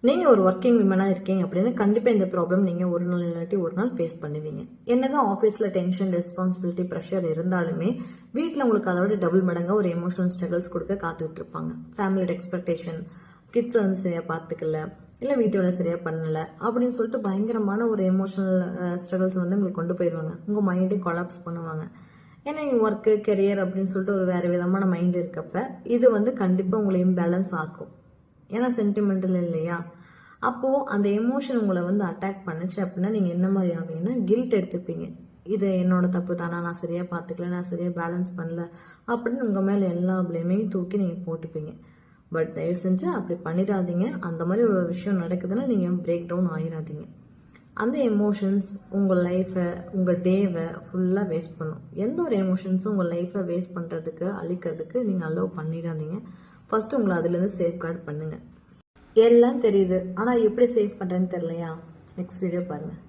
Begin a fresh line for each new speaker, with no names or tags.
நீங்கள் ஒரு ஒர்க்கிங் விமனாக இருக்கீங்க அப்படின்னா கண்டிப்பாக இந்த ப்ராப்ளம் நீங்கள் ஒரு நாள் இல்லாட்டி ஒரு நாள் ஃபேஸ் பண்ணுவீங்க. என்னதான் ஆஃபீஸில் டென்ஷன், ரெஸ்பான்சிபிலிட்டி, ப்ரெஷர் இருந்தாலுமே வீட்டில் உங்களுக்கு அதோட டபுள் மடங்காக ஒரு எமோஷனல் ஸ்ட்ரகிள்ஸ் கொடுக்க காத்துக்கிட்டு இருப்பாங்க. ஃபேமிலியோட எக்ஸ்பெக்டேஷன், கிட்ஸை வந்து சரியாக பார்த்துக்கல, இல்லை வீட்டோட சரியாக பண்ணலை அப்படின்னு சொல்லிட்டு பயங்கரமான ஒரு எமோஷனல் ஸ்ட்ரகிள்ஸ் வந்து உங்களுக்கு கொண்டு போயிடுவாங்க. உங்கள் மைண்டே கொலாப்ஸ் பண்ணுவாங்க. ஏன்னா ஒர்க்கு, கெரியர் அப்படின்னு சொல்லிட்டு ஒரு வேறு விதமான மைண்ட் இருக்கப்ப இது வந்து கண்டிப்பாக உங்களை இம்பேலன்ஸ் ஆக்கும். ஏன்னா சென்டிமெண்டல் இல்லையா? அப்போது அந்த எமோஷன் உங்களை வந்து அட்டாக் பண்ணுச்சு அப்படின்னா நீங்கள் என்ன மாதிரி ஆவீங்கன்னா கில்ட் எடுத்துப்பீங்க. இது என்னோட தப்பு தானா, நான் சரியாக பார்த்துக்கல, நான் சரியாக பேலன்ஸ் பண்ணல அப்படின்னு உங்கள் மேலே எல்லா பிளேமையும் தூக்கி நீங்கள் போட்டுப்பீங்க. பட் தயவு செஞ்சு அப்படி பண்ணிடாதீங்க. அந்த மாதிரி ஒரு விஷயம் நடக்குதுன்னா நீங்கள் பிரேக் டவுன் ஆகிடாதீங்க. அந்த எமோஷன்ஸ் உங்கள் லைஃப்பை, உங்கள் டேவை ஃபுல்லாக வேஸ்ட் பண்ணும். எந்த ஒரு எமோஷன்ஸும் உங்கள் லைஃப்பை வேஸ்ட் பண்ணுறதுக்கு, அழிக்கிறதுக்கு நீங்கள் அலோவ் பண்ணிடாதீங்க. ஃபஸ்ட்டு உங்களை அதுலேருந்து சேஃப்கார்ட் பண்ணுங்கள். எல்லாம் தெரியுது, ஆனால் எப்படி சேவ் பண்ணுறேன்னு தெரியலையா? நெக்ஸ்ட் வீடியோ பாருங்கள்.